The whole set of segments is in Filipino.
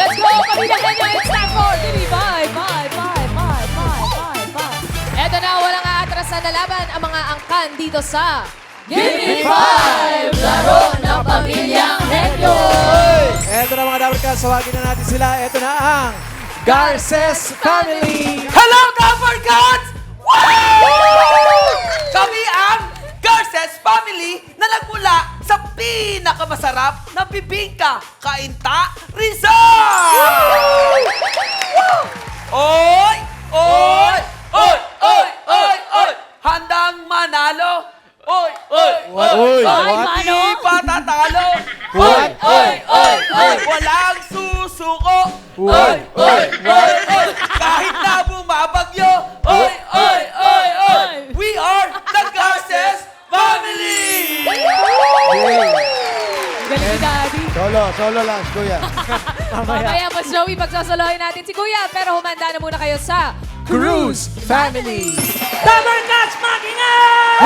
Let's go! Pamilya Henyo, it's time for Give Me 5. Eto na, walang aatrasan na laban ang mga angkan dito sa Give Me 5! Laro ng Pamilyang Henyo! Eto na mga Dapper Cats, sawagin na natin sila. Eto na ang Garces Family! Hello, Dapper Cats! Kami ang Garces Family na nagmula sa pinakamasarap na bibingka, Cainta, Rizal! Oy! Oy! Oy! Oy! Oy! Oy! Handang manalo! Oy! Oy! Oy! What? Di pa tatalo! What? Oy! Oy! Oy! Walang susuko! Oy! Oy! Oy! Oy! Kahit na bumabagyo! Oy! Oy! Oy! Oy! We are the Garces Family! Galing ni Daddy. Solo lang, kuya. Mamaya po, Joey, pagsasalohin natin si Kuya. Pero humanda na muna kayo sa Cruz Family! Dapper Cats Makingan!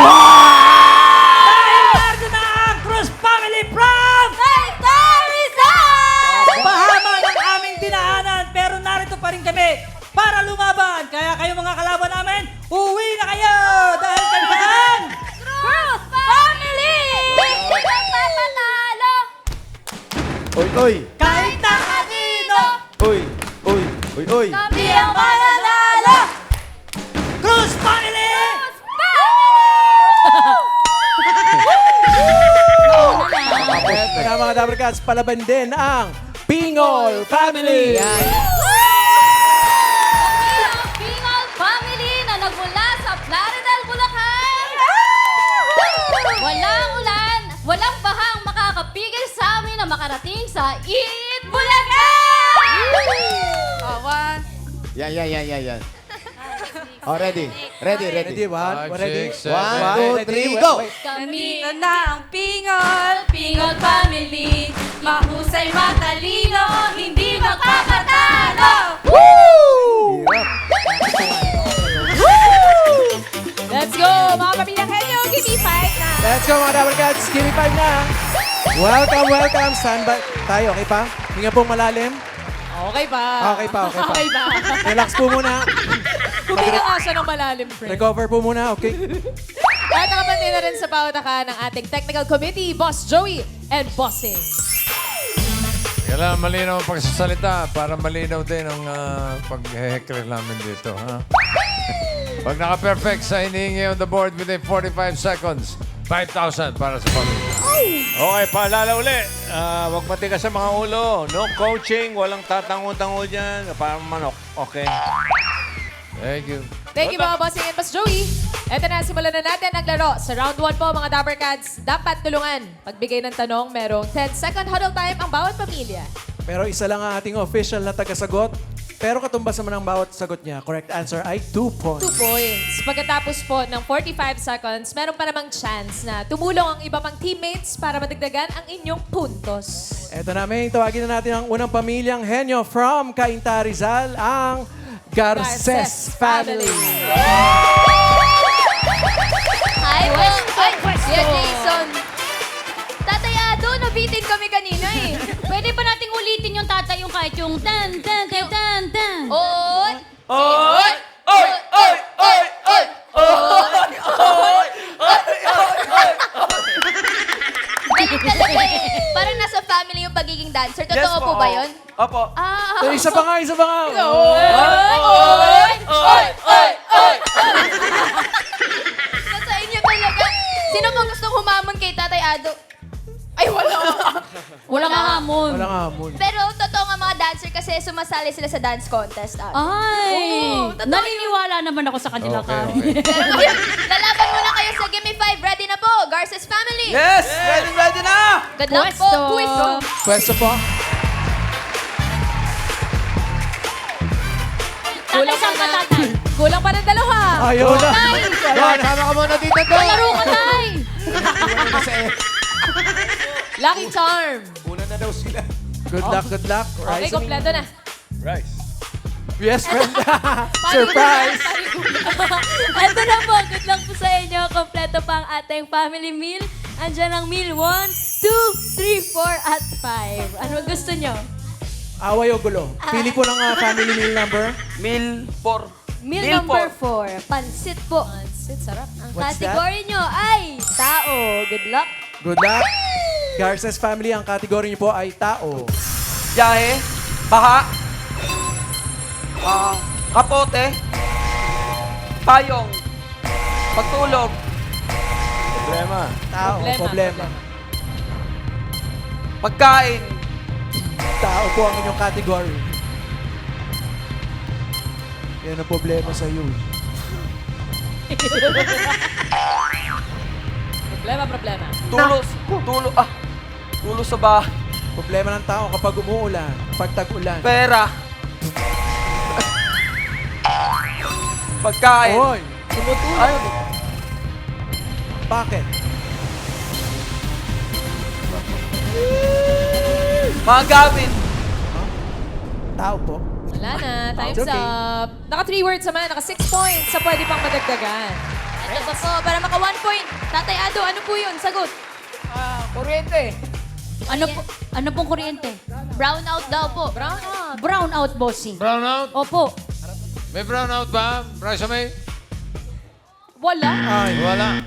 Dahil narito na ang Cruz Family from Bahama ng aming dinaanan, pero narito pa rin kami para lumaban. Kaya kayo mga kalaban namin, uwi na kayo! Dahil kami ang Cruz Family! Papatalo! Oy! kahit na kanino, Oy! Kami ang mananalo! Cruz Family! Eto na mga Dapper Cats, palaban din ang Pingol Family! Yan. Pingal Family na nagmula sa Plaridel, Bulacan. Walang ulan, walang bahang makakapigil sa amin na makarating sa Eat Bulacan! Awan. Yan. Oh, ready. Ready, one, ready? 1, 2, 3, go! Kami na ang Pingol, Pingol Family. Mahusay, matalino, hindi magpapatalo. Let's go, mga pamilyang Henyo. Give me 5 na. Let's go mga Dapper Cats, give me 5 na. Welcome. Stand by tayo, okay pa? Hinga pong malalim. Okay pa. Okay pa. Relax po muna. Huminga nga siya ng malalim, friend. Recover po muna, okay? At nakapantay na rin sa pautaka ng ating technical committee, Boss Joey and Bossing. Kailangan malinaw ang pagsasalita para malinaw din ang pag-hekler namin dito. Ha? Pag naka-perfect sa hinihingi on the board within 45 seconds, 5,000 para sa pamilya. Okay, paalala uli. Huwag matigas sa mga ulo. No coaching, walang tatango-tango dyan. Parang manok. Okay. Thank you. Thank you mga Bossing and Boss Joey. Eto na, simulan na natin ang laro. Sa round 1 po mga Dapper Cats, dapat tulungan. Pagbigay ng tanong, merong 10-second huddle time ang bawat pamilya. Pero isa lang ang ating official na tagasagot. Pero katumbas naman ang bawat sagot niya. Correct answer ay 2 points. 2 points. Pagkatapos po ng 45 seconds, meron pa namang chance na tumulong ang iba pang teammates para madagdagan ang inyong puntos. Eto na, may tawagin na natin ang unang pamilyang Henyo from Cainta, Rizal, ang Garces Family. Hi, Dear Jason. Tatay Ado, nabitin kami kanina eh. Pwede pa nating ulitin yung tatay yung kahit yung tan. Oy! Oy! Oy! Oy! Oy! Oy! Oy! Oy! Galing talaga eh. Parang nasa family yung pagiging dancer. Totoo po ba yun? Opo. Ah, Isa pa nga. Oy! Oy! Oy! Oy! Nasa inyo talaga. Sino pang gustong humamon kay Tatay Ado? Ay, wala. Walang hamon. Walang hamon. Pero totoo nga mga dancer kasi sumasali sila sa dance contest. Ay, Oo, totoo naniniwala naman ako sa kanila Okay, kami. okay. Pero, lalaban muna kayo sa Gimme 5. Ready na po, Garces Family. Yes! Ready na! Good luck po. Pwesto. Pwesto po. Tatay, saan ka tatay? Kulang pa ng dalawa. Ayaw na. Don, sama ka muna dito, Don! Laro ka, tay! Lucky charm. Una na daw sila. Good luck. Okay, kompleto na. Rice. Yes, friend. Surprise! Ito na po, good luck po sa inyo. Kompleto pa ang ating family meal. Andiyan ang meal 1, 2, 3, 4, at 5. Ano gusto nyo? Away o gulo? Pili po ng family meal number. Meal 4. Meal number 4, pansit po. Pansit, sarap. Ang What's that? category nyo ay tao. Good luck. Good luck. Garces family, ang kategory niyo po ay tao. Biyahe. Baha. Kapote. Payong. Pagtulog. Problema. Tao, problema. Pagkain. Tao po ang inyong category. Yan ang problema sa iyo. Problema. Tulos sa bahay. Problema ng tao kapag umuulan, kapag tag-ulan. Pera. Pagkain. Hoy, Ay, bakit? mga gamit. Tao po. Wala na. Time's It's okay. up. Naka 3 words naman. Naka 6 points. Sa pwede pang madagdagan. Ito pa po, para maka 1 point. Tatay Ado, ano po yun? Sagot. Kuryente. Ano pong kuryente? Brown out daw po. Brown out. Brown out, bossing. Brown out? Opo. May brown out ba? Raisa May? Wala. Ay, Wala.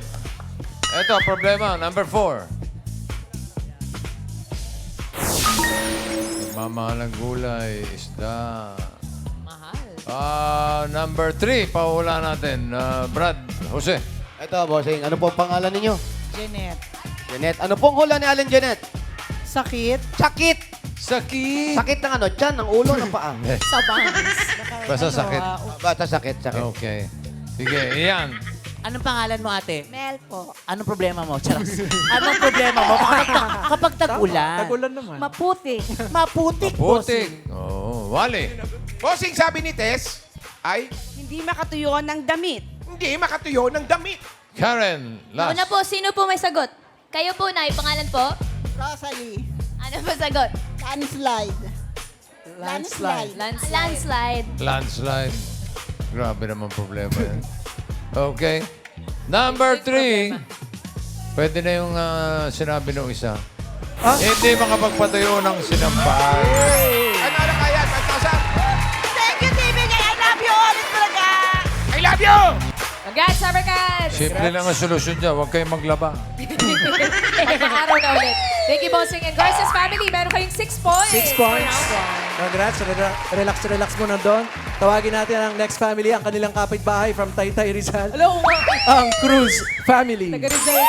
Ito, problema. Number 4. Nagmamahal ng gulay, isda. Mahal. Number 3, paula natin. Brad, Jose. Ito, bossing. Ano po ang pangalan ninyo? Janet. Janet. Ano pong hula ni Alan Janet? Sakit. Sakit! Sakit. Sakit ng ano? Tiyan, ng ulo, ng paa. Sa bangs. Basta sakit. Basta sakit, sakit. Okay. Sige, iyan. Anong pangalan mo, ate? Mel po. Anong problema mo? Charot. Anong problema mo? Kapag tag-ulan. tag-ulan naman. Maputik. Maputik, Putik. Oh, Wally. Bossing, sabi ni Tess, ay Hindi makatuyo ng damit. hindi makatuyo ng damit. Karen, last. Una po, sino po may sagot? Kayo po, Nay. Pangalan po? Rosalie. Ano po sagot? Landslide. Landslide. Landslide. Landslide. Grabe naman problema yan. Okay. Number 3. Pwede na yung sinabi ng isa. Hindi makapagpatayo ng sinampay. Ano kaya? 5,000? Thank you, TVJ. I love you all. Talaga. I love you! Congrats, Summercats! Simple lang ang solusyon dyan. Huwag kayong maglaba. Magka-araw na ulit. Thank you, Bossing and Garces family. Meron kayong 6 points. 6 points. Congrats. Relax muna doon. Tawagin natin ang next family, ang kanilang kapitbahay from Taytay Rizal. Hello, Ang Cruz family. Taga-Rizal.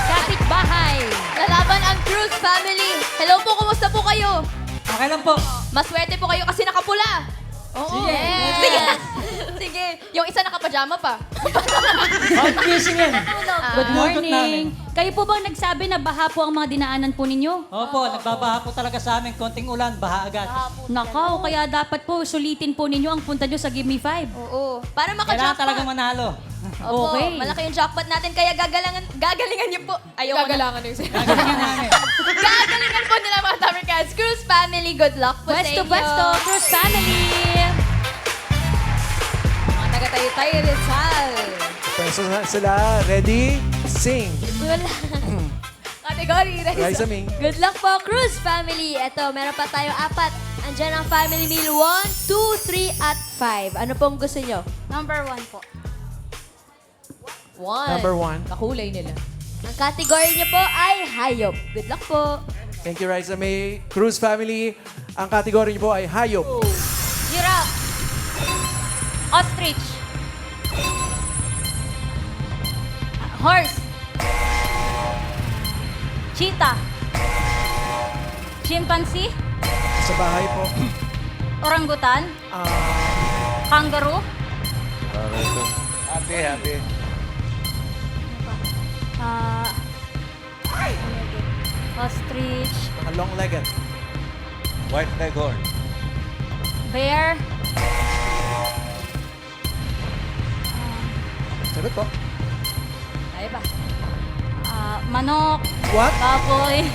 Kapitbahay. Lalaban ang Cruz family. Hello po, kumusta po kayo? Okay lang po. Maswerte po kayo kasi nakapula. Oo. Sige. Sige. Sige. Yung isa nakapajama pa. Confusing yan. Good morning. morning. Kayo po bang nagsabi na baha po ang mga dinaanan po ninyo? Opo, nagbabaha po talaga sa amin. Konting ulan, baha agad. Nakaw, kaya dapat po sulitin po ninyo ang punta nyo sa Give Me 5. Oo. Para Kailangan maka-jackpot. talagang manalo. Opo, malaki yung jackpot natin kaya gagalingan niyo po. Ayaw Gagalangan yung sila. Gagalingan namin. Gagalingan po nila mga Tower Cats. Cruz family, good luck po sa inyo. Pwesto, Cruz family. Mga taga-Taytay Rizal. Peso na sila. Ready? Sing. Wala. Category, Raisa Ming. Good luck po, Cruz family. Ito, meron pa tayo 4. Andyan ang family meal 1, 2, 3, at 5. Ano pong gusto nyo? Number 1 po. 1. Number 1. Kakulay nila. Ang category niyo po ay hayop. Good luck po. Thank you, Raisa May. Cruz family, ang kategory niyo po ay hayop. Giraffe. Ostrich. Horse. Cheetah. Chimpanzee. Sa bahay po. Orangutan. Kangaroo. Happy. Ostrich. Mga long-legged. White leghorn. Bear. Sagot po. Ay ba? Manok. What? Baboy.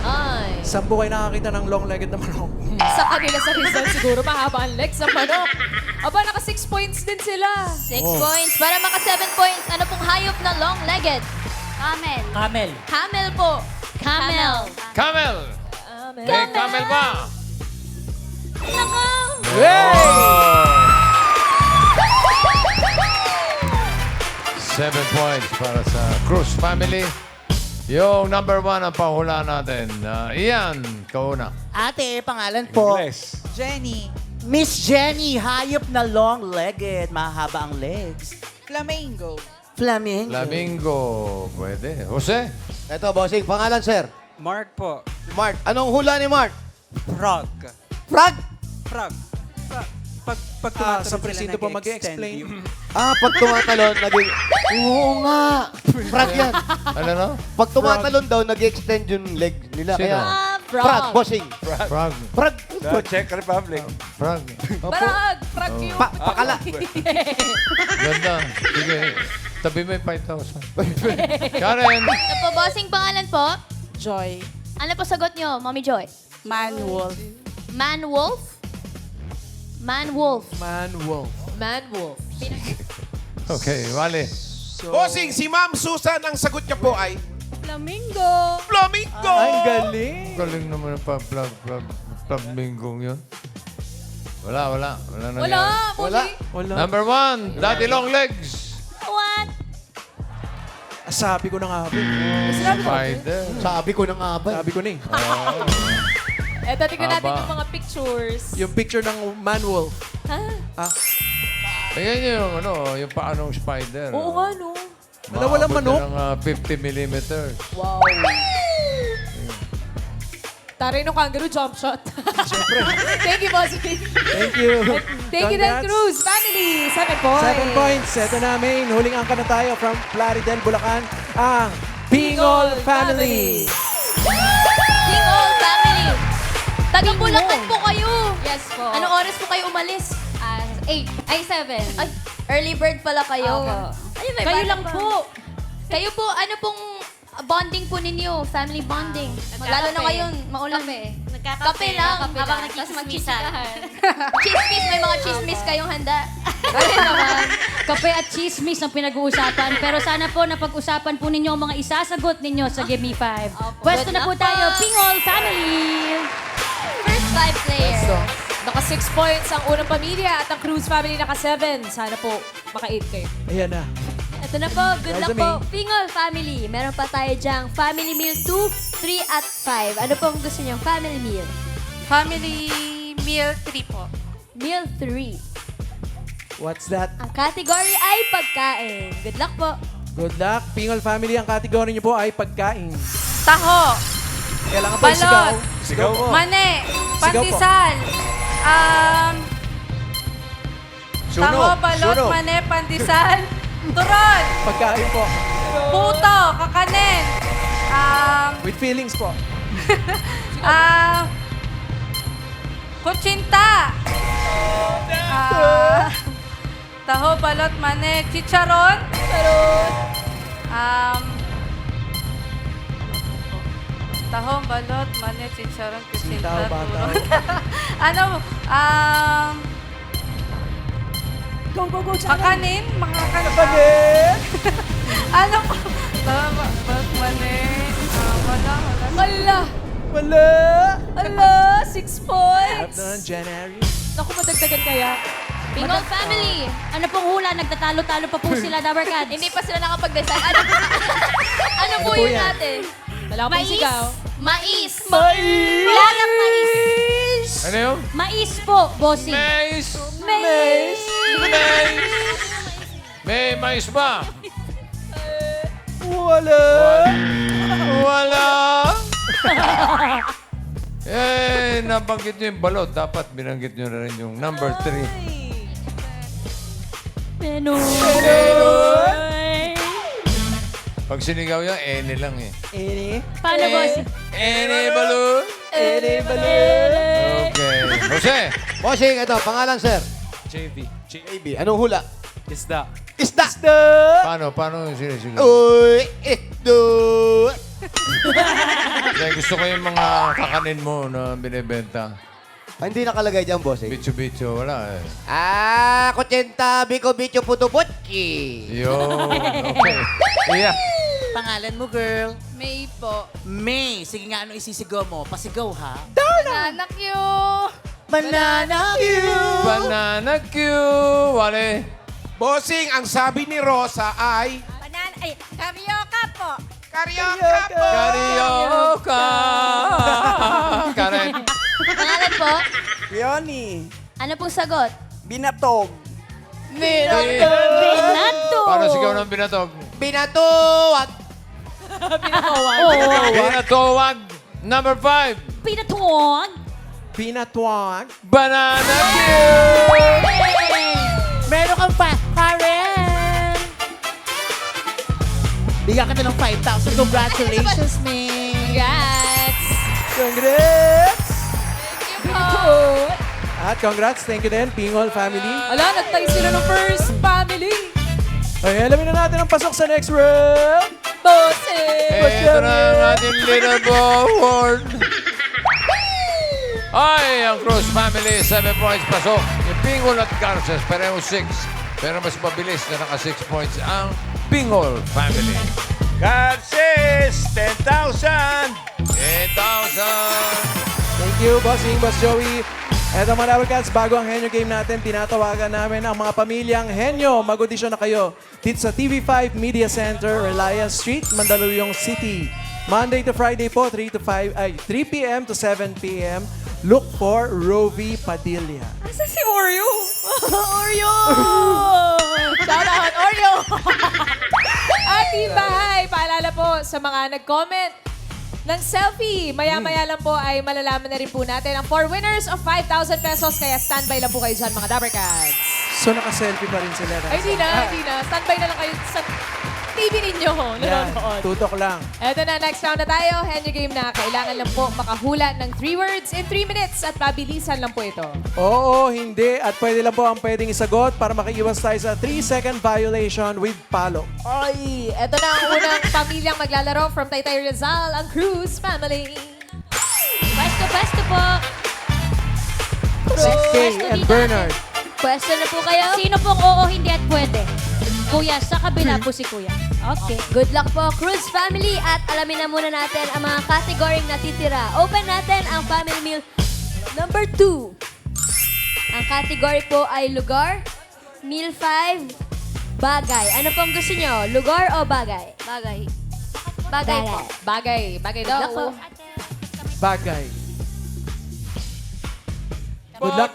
Ay. Saan po kayo nakakita ng long-legged na manok? Sa kanila sa Rizal siguro mahaba ang legs ng manok. Aba, naka 6 points din sila. 6 points. Para maka 7 points, ano pong hayop na long-legged? Camel. Camel. Camel po. Camel. Camel! Amen. May camel ba? Nako. Oh! 7 points para sa Cruz family. Yung number 1 ang pahula natin. Ian, kauna. Ate, pangalan po. Ingles. Jenny. Miss Jenny, hayop na long-legged. Mahaba ang legs. Flamingo. Flamingo. Flamingo. Pwede. Jose? Ito, bossing. Pangalan, sir. Mark po. Mark. Anong hula ni Mark? Frog. Frog? Frog. Pag Sa presinto po mag-explain. Pag tumatalon, naging... Oo nga. Frog yan. Ano no? Pag tumatalon daw, nag-extend yung leg nila. Sino? Kaya, Frog. frog, bossing. Frog. Frog. Sa Czech Republic. Frog. Frag yung... Pakala. Ganda. Sige. Tabi mo yung 5,000. Karen. Ito po, bossing pangalan po. Joy. Ano po sagot nyo, Mommy Joy? Man-wolf. Man-wolf? Man-wolf. Man-wolf. Man-wolf. Okay, Wally. Bossing, si Ma'am Susan, ang sagot niya po ay Flamingo. Flamingo! Ang galing. Galing naman ang flamingong yun. Wala nangyari. Wala. Wala. Number 1, Daddy Long Legs. What? Sabi ko na nga ba. Spider. Sabi ko na nga ba. Sabi ko na eh. Eto, tingnan natin Aba. yung mga pictures. Yung picture ng man-wolf. Ha? Tingnan niyo yung yung paanong spider. Oo nga, no? Wala, walang Maabot manok. na ng 50 millimeters. Wow. Taray no kangaroo jump shot. Thank you, boss. Thank you. Thank you, Dan Congrats. Cruz. Family, 7 points. 7 points. Ito na, main. Huling angka na tayo from Plaridel, Bulacan. Ang Pingol Family. Pingol family. Taga-Bulacan po kayo. Yes po. Anong oras po kayo umalis? 8. Ay, 7. Ay, early bird pala kayo. Opo. Ayun, may Kayo bata lang pa. po. Kayo po, ano pong bonding po ninyo? Family bonding. Lalo na ngayon, maulan. Kape lang, habang nagkikismisan. Chismis, may mga chismis kayong handa. Kasi naman, kape at chismis ang pinag-uusapan. Pero sana po napag-usapan po ninyo ang mga isasagot ninyo sa Give Me 5. Pwesto na po tayo, Pingol Family! First 5 players. Naka 6 points ang unang pamilya at ang Cruz family naka 7. Sana po maka-8 kayo. Ayan na. Ito na po, good luck po. Pingol family. Meron pa tayo dyang family meal 2, 3 at 5. Ano pong gusto niyong family meal? Family meal 3 po. Meal 3. What's that? Ang category ay pagkain. Good luck po. Good luck. Pingol Family, ang kategory niyo po ay pagkain. Taho. Kailangan po sigaw. Balot. Sigaw po. Mane. Sigaw po. Pandesal. Sunog. Taho, balot, Sunog. mane, pandesal. Turon. Pagkain po. Puto. Kakanin. With feelings po. Kutsinta. Taho, balot, mane, chicharon. Taho, balot, mane, chicharon, kutsinta, Sitaw, bataw. turon. Ano? Go, go, go, Kakanin? Makakanin. Ano po? Taho, balot, mane. Wala. Wala. Ala, 6 At points. na, January. Naku, madagdagan kaya. Pingol Family! Ano pong hula? Nagtatalo-talo pa po sila, Dabber Cats. Hindi pa sila nakapag-decide. Ano po po yun yan? natin? Wala akong sigaw. Mais. Wala ng mais. Ano yun? Mais po, bossing. Mais! Mais. May mais ba? Wala. Wala! Nabanggit nyo yung balot. Dapat binanggit nyo na rin yung number 3. Pag sinigaw yan, ene lang eh. Ini. Paano, bossing? Ene balot! Ini balon. Okay. Jose! Bossing, ito, pangalan, sir. JB. AB. Anong hula? Isda. Isda. Paano yung sinisigaw? Uy, ito. Kaya gusto ko yung mga kakanin mo na binibenta. Hindi nakalagay dyan, bossing. Bicho-bicho, wala eh. Kutsenta, biko, bicho, puto, butchi. Yun. Okay. Yeah. Pangalan mo, girl? May po. May. Sige nga, ano isisigaw mo? Pasigaw, ha? Banana Q. Banana Q! Banana Q. Wale. Bossing, ang sabi ni Rosa ay... Banana, ay, Carioca po. Karyoka po! Karyoka. Karen. Pangalan po? Peony. Ano pong sagot? Binatog. Binato. Paano sigaw ng binatog? Binatuwag. Binatowag. Number 5. Pinatuwag. Pinatwag. Banana Q. Meron kang Karen! Bigyan ka na ng 5,000. Congratulations, May! Congrats! Congrats! Thank you po. At congrats, thank you din, Pingol family. Ala, nagtay sila ng first family. Okay, alamin na natin ang pasok sa next round. Ito na ang ating leaderboard. Ay, ang Cruz family, 7 points pasok. Yung Pingol at Garces, pareho 6. Pero mas mabilis na naka 6 points ang Pingol family. Garces, 10,000! 10,000! Thank you, Bossing, Boss Joey. Eto mga Dabber Cats, bago ang Henyo Game natin, tinatawagan namin ang mga pamilyang Henyo. Mag-audition na kayo dito sa TV5 Media Center, Reliance Street, Mandaluyong City. Monday to Friday po, 3 p.m. to 7 p.m. Look for Rovi Padilla. Asa si Oreo? Oreo! Shout out, Oreo! At Bahay, paalala po sa mga nag-comment ng selfie. Maya-maya lang po ay malalaman na rin po natin ang 4 winners of 5,000 pesos. Kaya standby lang po kayo dyan, mga Dabber Cats. So naka-selfie pa rin sila. Ay, hindi na. Standby na lang kayo sa TV ninyo. Yan, Nanonood. tutok lang. Eto na, next round na tayo. Henyo Game na. Kailangan lang po makahula ng 3 words in 3 minutes at pabilisan lang po ito. Oo, hindi. At pwede lang po ang pwedeng isagot para makiiwas tayo sa 3-second violation with palo. Ay, eto na ang unang pamilyang maglalaro from Taytay Rizal, ang Cruz family. Pwesto po. Si Kay Pwesto and dito Bernard. Pwesto na po kayo. Sino pong oo, hindi at pwede? Kuya, sa kabila po si Kuya. Okay. Good luck po, Cruz family. At alamin na muna natin ang mga category natitira. Open natin ang family meal number 2. Ang category po ay lugar. Meal 5, bagay. Ano pong gusto nyo? Lugar o bagay? Bagay. Bagay po. Bagay. Bagay Good luck po. daw. Bagay. Good luck.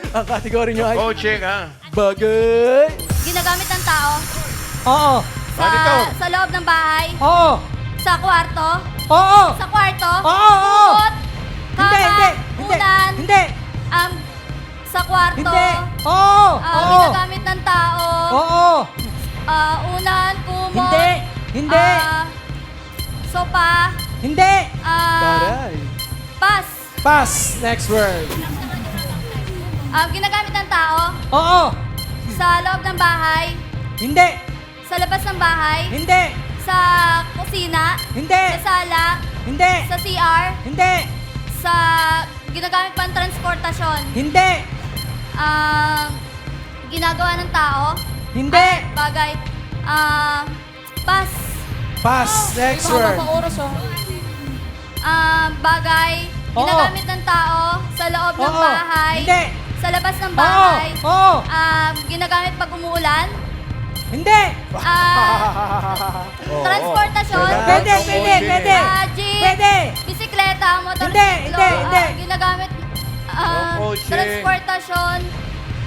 Ang kategory nyo ay Coaching, ha? bagay. Ginagamit ng tao Oo. sa loob ng bahay, Oo. sa kwarto, Oo. sa kwarto, Oo. bukod, Hindi, kama, hindi. Hindi. unan, Hindi. sa kwarto, Hindi. Oo. Oo. ginagamit ng tao, Oo. unan, kumot, Hindi. Hindi. sopa, Hindi. Taray. pas. Pass. Next word. Ginagamit ng tao Oo. sa loob ng bahay, Hindi. sa labas ng bahay, Hindi. sa kusina, Hindi. sa sala, Hindi. sa CR, Hindi. sa ginagamit pang transportasyon, Hindi. ginagawa ng tao, Hindi. bagay, pas, Pass. Next word. oras oh. bagay, Oo. ginagamit ng tao sa loob ng Oo. bahay, Hindi. sa labas ng bahay, Oo. ginagamit pag umuulan, Hindi. transportasyon, Pwede. Pwede. Pwede. jeep, Pwede. bisikleta, motor, Hindi, hindi, hindi. ginagamit, Coaching. transportasyon,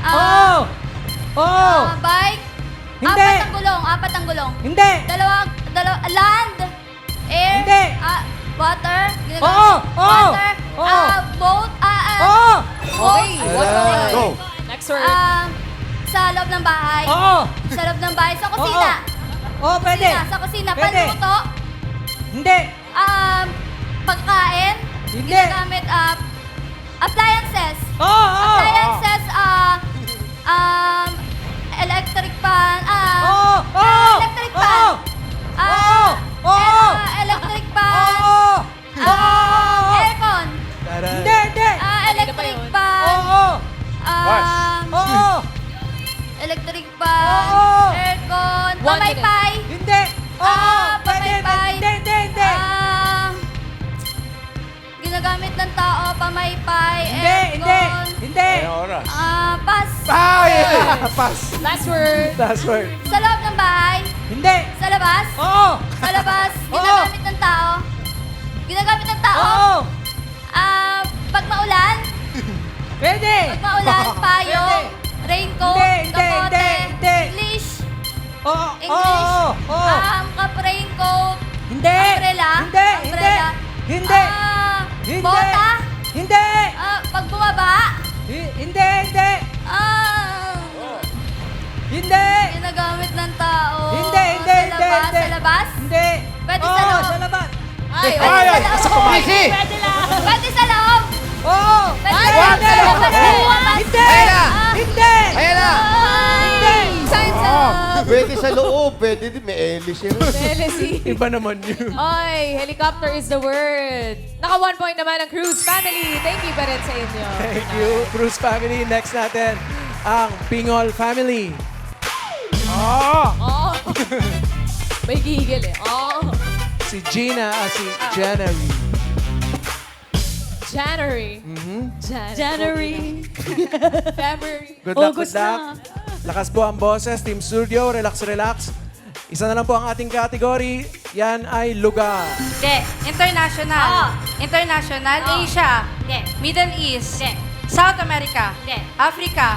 Oo. Oo. bike, Hindi. apat ang gulong, Hindi. dalawa, land, air, Hindi. water, Oo. Oo. water, Oo. boat, Oo. boat, Aray. Go! Next word. sa loob ng bahay, Oo. sa loob ng bahay, sa kusina, Oo. Pwede. sa kusina, Pwede. panluto, Hindi. pagkain, Hindi. ginagamit, appliances, Oo. Oo. appliances, electric pan, Oo. Oo. electric Oo. pan, Oo. Oo. electric pan, Oo. Oo. aircon, Taray. Hindi. Hindi. electric pan, Oo. Oo. electric pan, Oo. aircon, One pamaypay, Hindi. Oo. Pwede. Pass. Last word. Last word. Sa loob ng bahay? Hindi. Sa labas? Oo. Sa labas? Oo. Ginagamit ng tao? Ginagamit ng tao? Oo. Pag maulan? Pwede. Pag maulan, payong, raincoat, Hindi, kapote, hindi. English, Oo. English, Oo. raincoat, Hindi. umbrella, Hindi. umbrella, Hindi. Hindi. bota, Hindi. pag bumaba, Hindi. Hindi. Hindi. ginagamit ng tao. Hindi. Hindi. Sa labas? Hindi. Sa labas? Hindi. Pwede sa Oo, loob. sa labas. Ay, pwede sa loob. Pwede lang. Pwede sa loob. Oo. Pwede Ay, sa loob. hindi. Sa labas. Hindi. Hindi. Ayan na! Hindi. Saan sa loob? Pwede sa loob, pwede din. May Ellis yun. Jealousy. Iba naman yun. Oy, helicopter is the word. Naka 1 point naman ang Cruz family. Thank you pa rin sa inyo. Thank you, Cruz family. Next natin, ang Pingol family. Oh. May gigil eh. Oh. Si Gina at si January. January. January. February. Good luck, August good luck. Lakas po ang boses, Team Studio. Relax, relax. Isa na lang po ang ating category. Yan ay lugar. Hindi. International. International. Asia. Middle East. South America. Africa.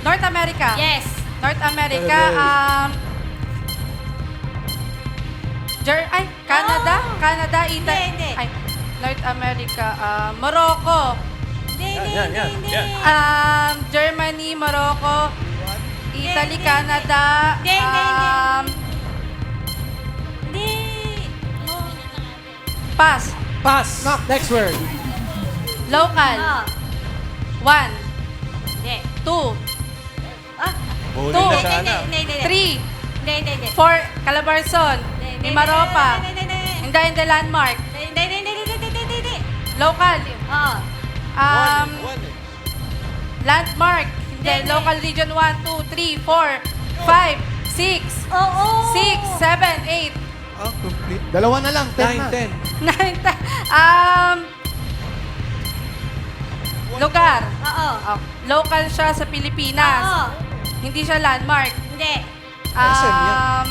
North America. Yes. North America. Canada. Canada. Hindi. Ay, North America. Morocco. Yan. Germany, Morocco. Italy, Canada. Pass. Pass. Next word. Local. 1, 2, Huli na sana. 3, 4, Calabarzon. Mimaropa. Hindi, landmark. Local. Landmark. Hindi, local region 1, 2, 3, 4, 5, 6, 6, 7, 8, Oh, complete. Dalawa na lang, 10 na. 9, 10. 9, lugar. Local siya sa Pilipinas. Hindi siya landmark. Hindi. SM yan.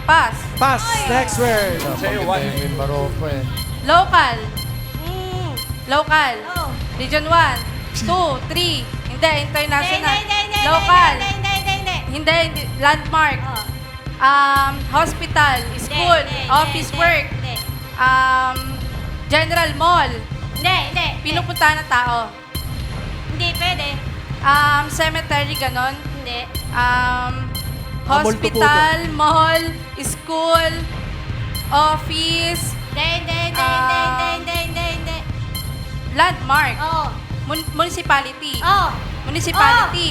Pass. Pass. Next word. Sa'yo, Maganda yung Maroko eh. Local. Local. Region 1, 2, 3. Hindi, international. Local. Hindi. Landmark. Hospital. School. Office work. General mall. Hindi. Pinupuntahan ng tao. Hindi, pwede. Cemetery, ganon. Hindi. Hospital, mall, school, office, Hindi. landmark, Oo. municipality, Oo. municipality,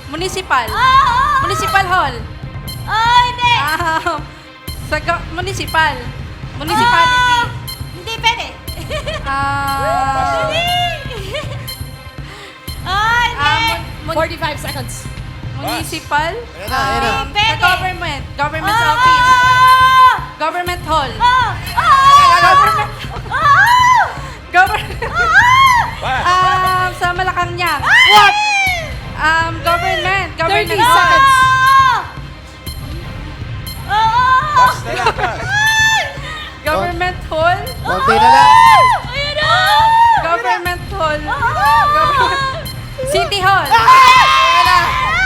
municipal, Oo. municipal hall, Hindi. sa municipal, municipality, Hindi, pwede. Hindi. 45 seconds. municipal, Ayan na. sa government office, government hall, government, sa Malacanang. What? Government 30 hall. seconds. Government hall. Konti na lang. Government hall. City hall.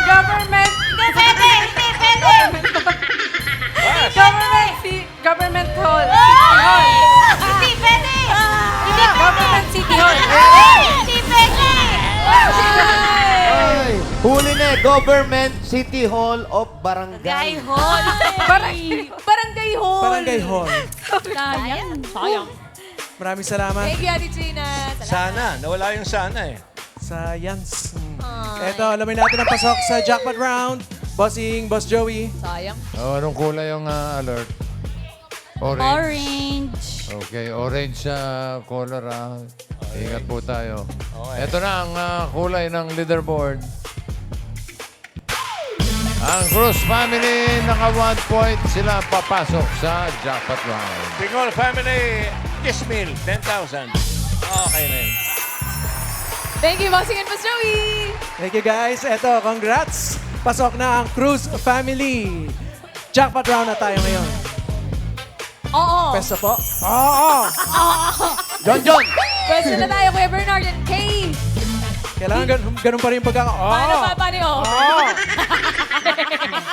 Government. Government hall. City hall. Hindi pwede. Government city hall. Hindi pwede. Ay, huli na eh. Government City Hall of Barangay. Barangay Hall. Barangay Hall. Sayang. Maraming salamat. Thank you, Ate Gina. Sana. Nawala yung sana eh. Science. Eto, alamin natin ang pasok sa jackpot round. Bossing, Boss Joey. Sayang. Anong kulay yung alert? Orange. Okay, orange color Ingat po tayo. Okay. Ito na ang kulay ng leaderboard. Ang Cruz family, naka 1 point sila papasok sa jackpot round. Pingol family, 10,000, 10,000. Okay na yun. Thank you, Bossing and Boss Joey! Thank you guys. Eto, congrats. Pasok na ang Cruz family. Jackpot round na tayo ngayon. Oo. Pwesto po? Oo. John, John. Pwesto na tayo, Kuya Bernard and Kay. Kailangan ganun pa rin pagkaka... Paano pa, paano?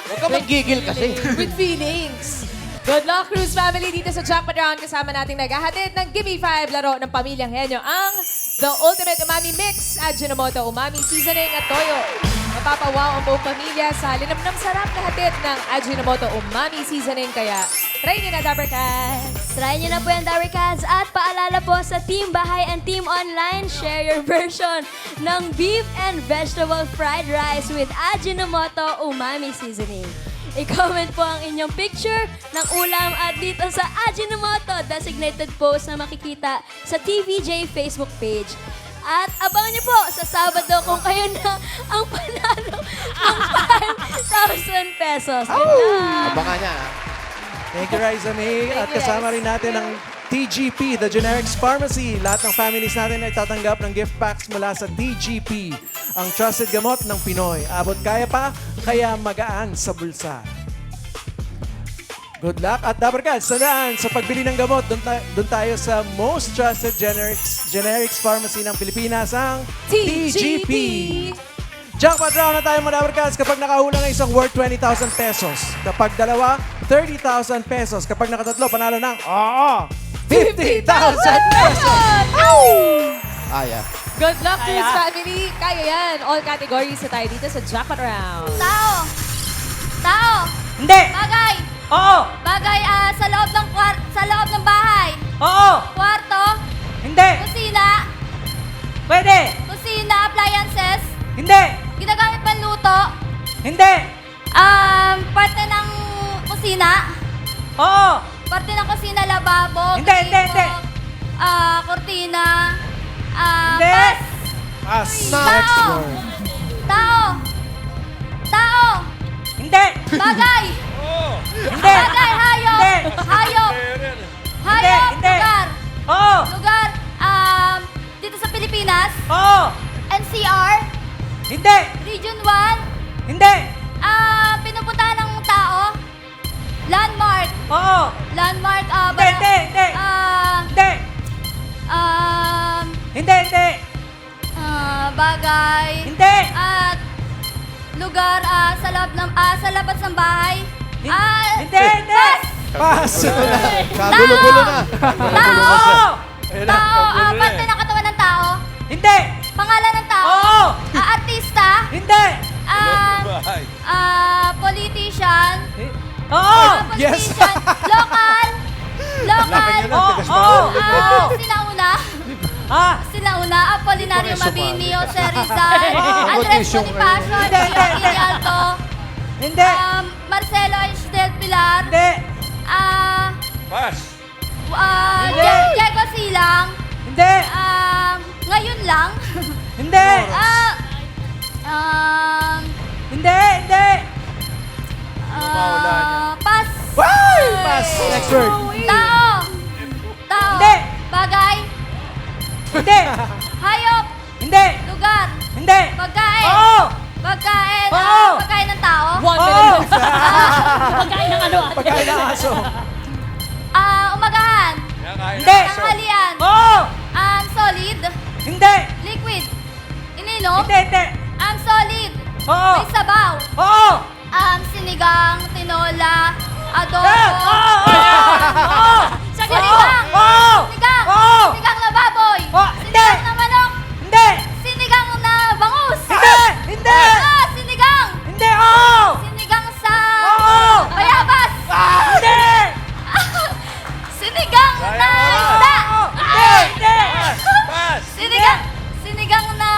Huwag ka mag-gigil kasi. With feelings. Good luck, Cruz family, dito sa Jackpot Round. Kasama nating naghahatid ng Gimme 5 laro ng Pamilyang Henyo. Ang The Ultimate Umami Mix, Ajinomoto Umami Seasoning at Toyo. Mapapawaw ang buong pamilya sa linamnam sarap na hatid ng Ajinomoto Umami Seasoning. Kaya, try nyo na, Dabber Cats. Try nyo na po yan, Dairy Cats. At paalala po sa Team Bahay and Team Online, share your version ng beef and vegetable fried rice with Ajinomoto Umami Seasoning. I-comment po ang inyong picture ng ulam at dito sa Ajinomoto designated post na makikita sa TVJ Facebook page. At abangan niyo po sa Sabado kung kayo na ang panalo ng 5,000 pesos. Good luck! Abangan niya. Thank you, Riza May. At kasama rin natin ang TGP, The Generics Pharmacy. Lahat ng families natin ay tatanggap ng gift packs mula sa TGP. Ang trusted gamot ng Pinoy. Abot kaya pa, kaya magaan sa bulsa. Good luck at Dabber Cats, sandaan sa pagbili ng gamot. Doon tayo sa most trusted generics pharmacy ng Pilipinas, ang TGP. Jackpot round na tayo mga Dabber Cats kapag nakahula ng isang worth 20,000 pesos. Kapag dalawa, 30,000 pesos. Kapag nakatatlo, panalo ng 50,000 pesos! Aya. Good luck, Cruz family. Kaya yan. All categories na tayo dito sa Jackpot Round. Tao! Tao! Hindi! Bagay! Oo! Bagay sa loob ng bahay. Oo! Kwarto, Hindi! kusina, Pwede! kusina, appliances, Hindi! ginagamit panluto, Hindi! parte ng kusina, Oo! parte ng kusina, lababo, Hindi, hindi, gripo, hindi. kortina, Hindi! pas, Pass. Tao. Next word. tao, tao, Hindi! bagay, Hindi! bagay, hayop, Hindi. hayop, Hindi! hayop, Hindi! lugar, Oo! lugar, dito sa Pilipinas, Oo! NCR, Hindi! Region 1, Hindi! pinupuntahan ng tao, landmark, Oo! landmark, Hindi! Hindi! Hindi! Hindi! Hindi! Hindi! bagay, Hindi! at lugar sa labas ng bahay, Hindi! Hindi! Pass. Kagulo-gulo na. tao, tao, parte ng katawan ng tao, Hindi! pangalan ng tao, Oo! artista, Hindi! politician, Oo! Yes. politician, local, Oo! sinauna, Ah! Sinauna, Apolinario Mabini, Jose Rizal, Andres Bonifacio, Hindi, hindi, Pia hindi. Irialto, Hindi! Marcelo H. Del Pilar, Hindi! Pass. Hindi. Diego Silang, Hindi! ngayon lang, Hindi! Hindi! Hindi! Pas, Pass. Next word. tao, Hindi. bagay, Hindi! hayop, Hindi! lugar, Hindi! pagkain, Oo! pagkain, Oo. pagkain ng tao, 1 Oo! minute. Pagkain ng ano? Pagkain ng aso. umagahan, Hindi! tanghalian, Oo! solid, Hindi! liquid, ininom, Hindi! Hindi! solid, Oo! may sabaw, Oo! sinigang, tinola, adobo, Oo! sinigang, Oo! sinigang, Oo! sinigang na baboy, Oo. sinigang na manok, Hindi! sinigang na bangus, Hindi! Hindi! sinigang, Hindi! Oo! sinigang sa Oo. bayabas, Hindi! sinigang na isda, Hindi! Hindi! sinigang na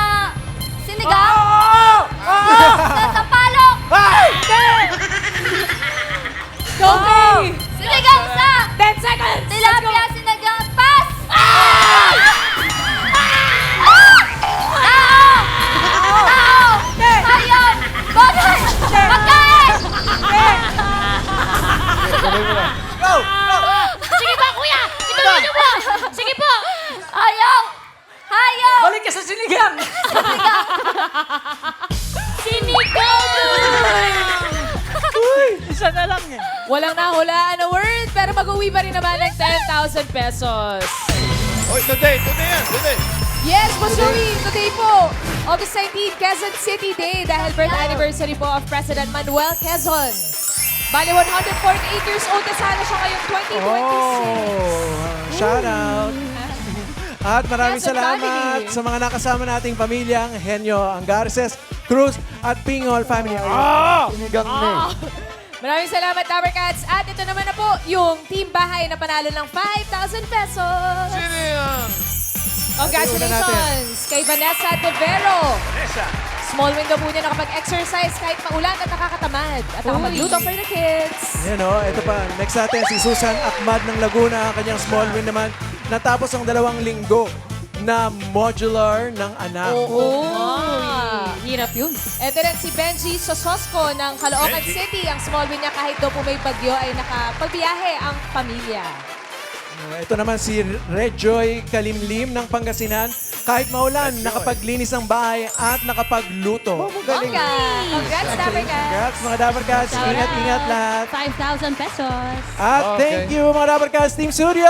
sinigang Oo! Oo! sa sampalok, Hindi! Go, Kay! sinigang sa 10 seconds! tilapia, sinigang pas, tao, hayop, bagay, pagkain, Walang nahulaan na word, pero mag-uwi pa rin naman ng 10,000 pesos. Oy, today yan, today. Yes, Boss Joey, today po, August 19, Quezon City Day dahil birth anniversary po of President Manuel Quezon. Bali, 148 years old na sana siya ngayong 2026. Shout out. At maraming Quezon salamat family. sa mga nakasama nating pamilyang Henyo, Angarces, Cruz, at Pingol family. Sinigang na Maraming salamat, Tower Cats. At ito naman na po, yung team bahay na panalo ng 5,000 pesos. Sino yan? Congratulations kay Vanessa Tevero. Vanessa. Small window po niya nakapag-exercise kahit maulan at nakakatamad. At nakapagluto for the kids. Yan o, ito pa. Next natin, si Susan Akmad ng Laguna. Kanyang small win naman. Natapos ang 2 linggo na modular ng anak. Hirap yun. Ito rin si Benji Sososco ng Caloocan City. Ang small win niya kahit daw po may bagyo ay nakapagbiyahe ang pamilya. Ito naman si Rejoy Kalimlim ng Pangasinan. Kahit maulan, nakapaglinis ng bahay at nakapagluto. Bongga! Congrats, Tower Cats! Congrats mga Dabar Cats. Ingat-ingat lahat. 5,000 pesos. At thank you mga Dabar Cats Team Studio!